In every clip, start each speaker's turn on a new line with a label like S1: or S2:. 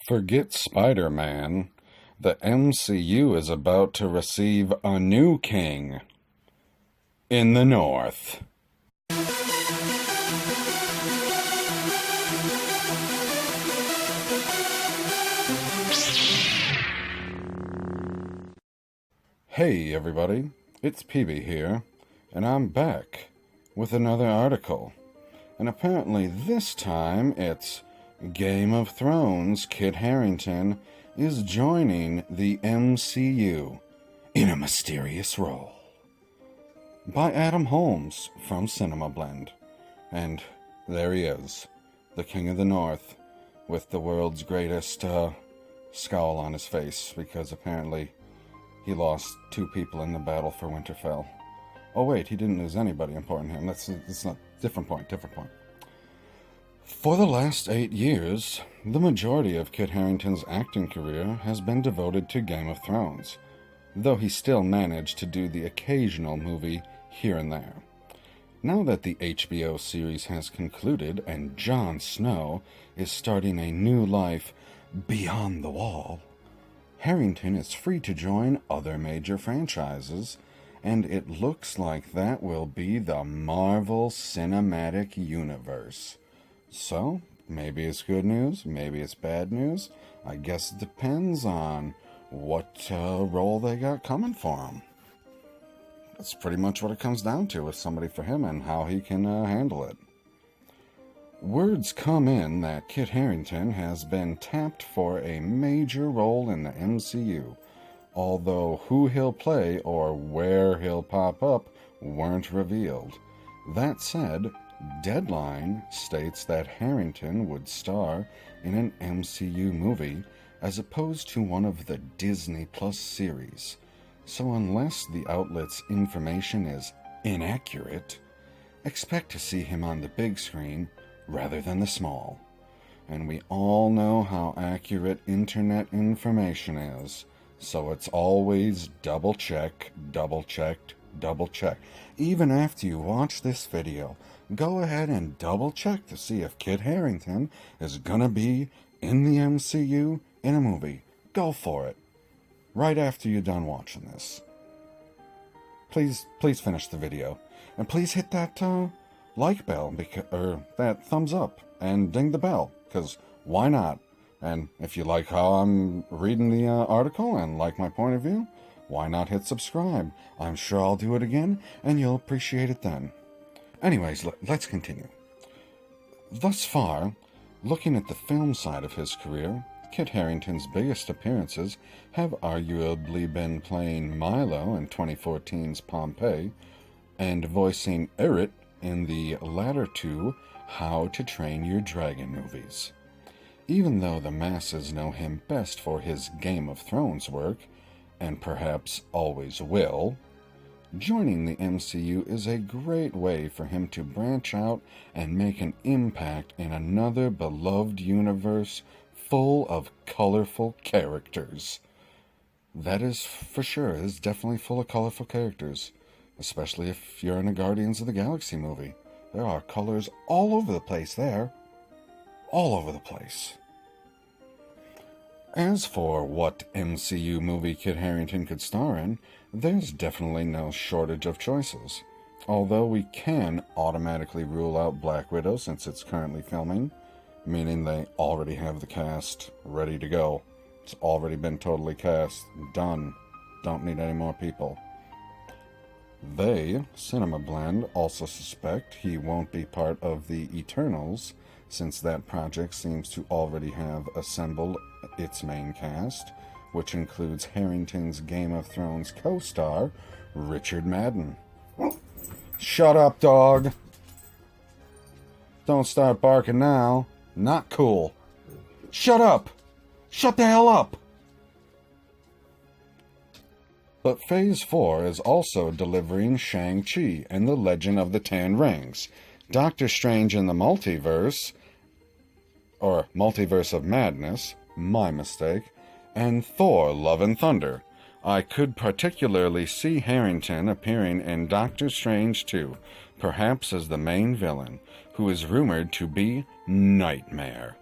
S1: Forget Spider-Man. The MCU is about to receive a new king in the North. Hey everybody, it's PB here, and I'm back with another article. And apparently this time it's Game of Thrones Kit Harrington is joining the MCU in a mysterious role. By Adam Holmes from Cinema Blend. And there he is, the King of the North, with the world's greatest scowl on his face, because apparently he lost 2 people in the battle for Winterfell. Oh wait, he didn't lose anybody important to him. That's not, different point. For the last 8 years, the majority of Kit Harington's acting career has been devoted to Game of Thrones, though he still managed to do the occasional movie here and there. Now that the HBO series has concluded and Jon Snow is starting a new life beyond the wall, Harrington is free to join other major franchises, and it looks like that will be the Marvel Cinematic Universe. So, maybe it's good news, maybe it's bad news. I guess it depends on what role they got coming for him. That's pretty much what it comes down to with somebody for him and how he can handle it. Words come in that Kit Harington has been tapped for a major role in the MCU, although who he'll play or where he'll pop up weren't revealed. That said, Deadline states that Harrington would star in an MCU movie as opposed to one of the Disney Plus series. So unless the outlet's information is inaccurate, expect to see him on the big screen rather than the small. And we all know how accurate internet information is, so it's always double check. Even after you watch this video, go ahead and double check to see if Kit Harrington is gonna be in the MCU in a movie. Go for it. Right after you're done watching this. Please finish the video. And please hit that like bell, or that thumbs up, and ding the bell, because why not? And if you like how I'm reading the article and like my point of view, why not hit subscribe? I'm sure I'll do it again, and you'll appreciate it then. Anyways, let's continue. Thus far, looking at the film side of his career, Kit Harington's biggest appearances have arguably been playing Milo in 2014's Pompeii and voicing Eret in the latter 2 How to Train Your Dragon movies. Even though the masses know him best for his Game of Thrones work, and perhaps always will, joining the MCU is a great way for him to branch out and make an impact in another beloved universe full of colorful characters. That is for sure, it is definitely full of colorful characters, especially if you're in a Guardians of the Galaxy movie. There are colors all over the place there. All over the place. As for what MCU movie Kit Harington could star in, there's definitely no shortage of choices. Although we can automatically rule out Black Widow since it's currently filming, meaning they already have the cast ready to go. It's already been totally cast, done. Don't need any more people. They, Cinema Blend, also suspect he won't be part of the Eternals, since that project seems to already have assembled its main cast, which includes Harrington's Game of Thrones co-star, Richard Madden. Shut up, dog! Don't start barking now. Not cool. Shut up! Shut the hell up! But Phase 4 is also delivering Shang-Chi and the Legend of the Ten Rings, Doctor Strange in the Multiverse, or Multiverse of Madness, my mistake, and Thor Love and Thunder. I could particularly see Harrington appearing in Doctor Strange 2, perhaps as the main villain, who is rumored to be Nightmare.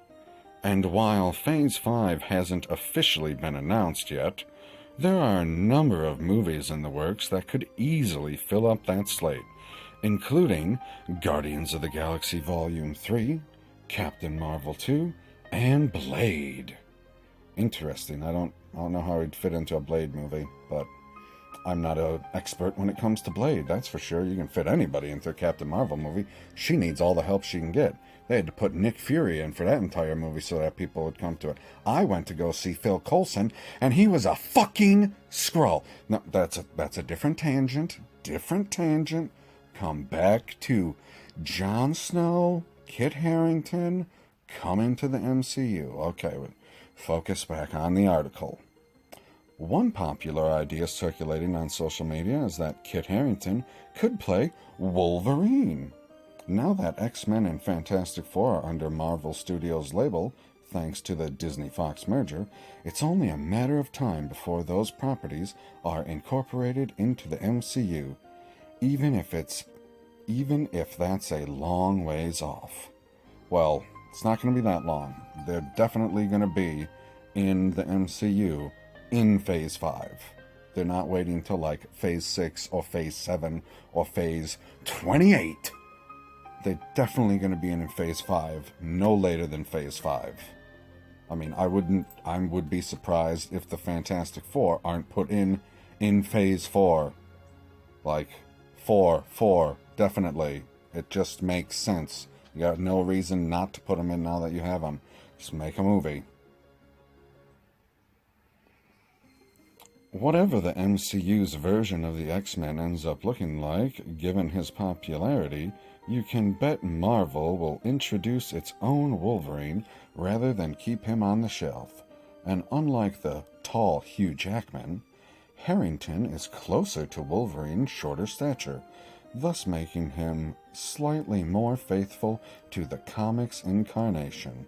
S1: And while Phase 5 hasn't officially been announced yet, there are a number of movies in the works that could easily fill up that slate, including Guardians of the Galaxy Volume 3, Captain Marvel 2, and Blade. Interesting. I don't know how he'd fit into a Blade movie, but I'm not an expert when it comes to Blade, that's for sure. You can fit anybody into a Captain Marvel movie. She needs all the help she can get. They had to put Nick Fury in for that entire movie so that people would come to it. I went to go see Phil Coulson, and he was a fucking Skrull. No, that's a different tangent. Different tangent. Come back to Jon Snow, Kit Harington, coming to the MCU. Okay, focus back on the article. One popular idea circulating on social media is that Kit Harington could play Wolverine. Now that X-Men and Fantastic Four are under Marvel Studios' label, thanks to the Disney-Fox merger, it's only a matter of time before those properties are incorporated into the MCU, even if that's a long ways off. Well, it's not going to be that long. They're definitely going to be in the MCU in Phase 5. They're not waiting till like Phase 6 or Phase 7 or Phase 28. They're definitely going to be in Phase 5, no later than Phase 5. I mean, I would be surprised if the Fantastic Four aren't put in Phase 4. Like, 4, definitely. It just makes sense. You got no reason not to put them in now that you have them. Just make a movie. Whatever the MCU's version of the X-Men ends up looking like, given his popularity, you can bet Marvel will introduce its own Wolverine rather than keep him on the shelf. And unlike the tall Hugh Jackman, Harrington is closer to Wolverine's shorter stature, thus making him slightly more faithful to the comics incarnation.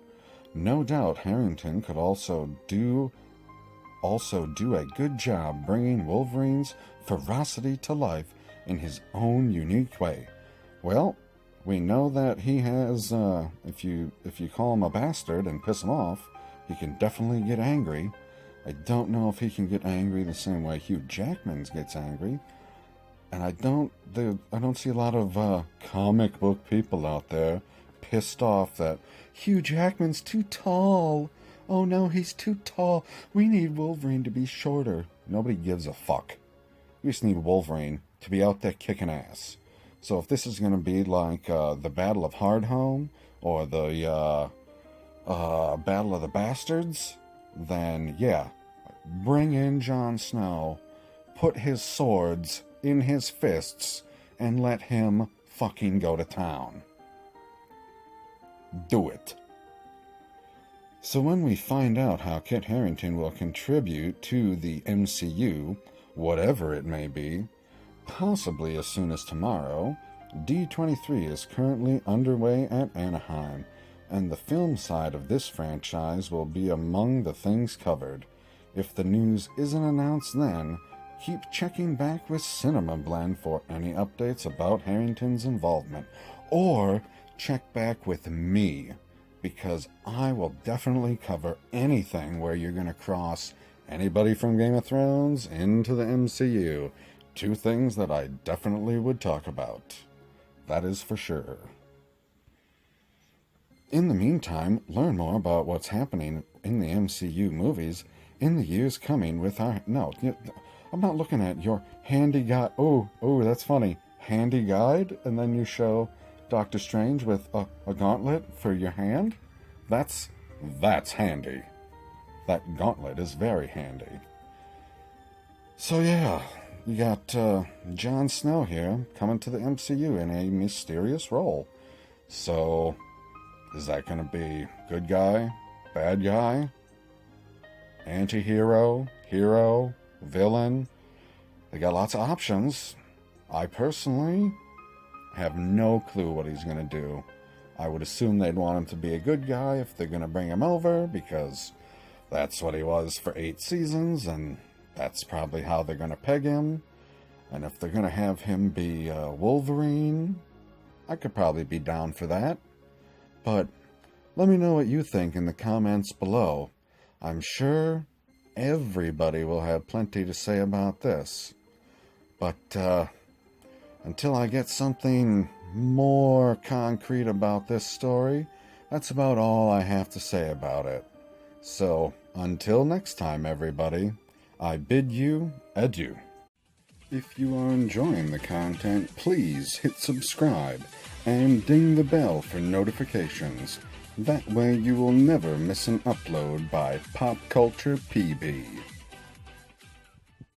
S1: No doubt Harrington could also do a good job bringing Wolverine's ferocity to life in his own unique way. Well, we know that he has, if you call him a bastard and piss him off, he can definitely get angry. I don't know if he can get angry the same way Hugh Jackman gets angry. And I don't see a lot of comic book people out there pissed off that Hugh Jackman's too tall. Oh no, he's too tall. We need Wolverine to be shorter. Nobody gives a fuck. We just need Wolverine to be out there kicking ass. So if this is going to be like the Battle of Hardhome or the Battle of the Bastards, then yeah, bring in Jon Snow, put his swords in his fists, and let him fucking go to town. Do it. So when we find out how Kit Harington will contribute to the MCU, whatever it may be, possibly as soon as tomorrow, D23 is currently underway at Anaheim, and the film side of this franchise will be among the things covered. If the news isn't announced then, keep checking back with Cinema Blend for any updates about Harrington's involvement, or check back with me, because I will definitely cover anything where you're going to cross anybody from Game of Thrones into the MCU. Two things that I definitely would talk about. That is for sure. In the meantime, learn more about what's happening in the MCU movies in the years coming with our... No, I'm not looking at your handy guide. Oh, that's funny. Handy guide, and then you show Doctor Strange with a gauntlet for your hand? That's handy. That gauntlet is very handy. So yeah, you got Jon Snow here coming to the MCU in a mysterious role. So, is that going to be good guy, bad guy, anti-hero, hero, villain? They got lots of options. I personally have no clue what he's going to do. I would assume they'd want him to be a good guy if they're going to bring him over, because that's what he was for 8 seasons, and that's probably how they're going to peg him. And if they're going to have him be Wolverine, I could probably be down for that. But Let me know what you think in the comments below. I'm sure everybody will have plenty to say about this. But until I get something more concrete about this story, that's about all I have to say about it. So, until next time, everybody, I bid you adieu. If you are enjoying the content, please hit subscribe and ding the bell for notifications. That way you will never miss an upload by Pop Culture PB.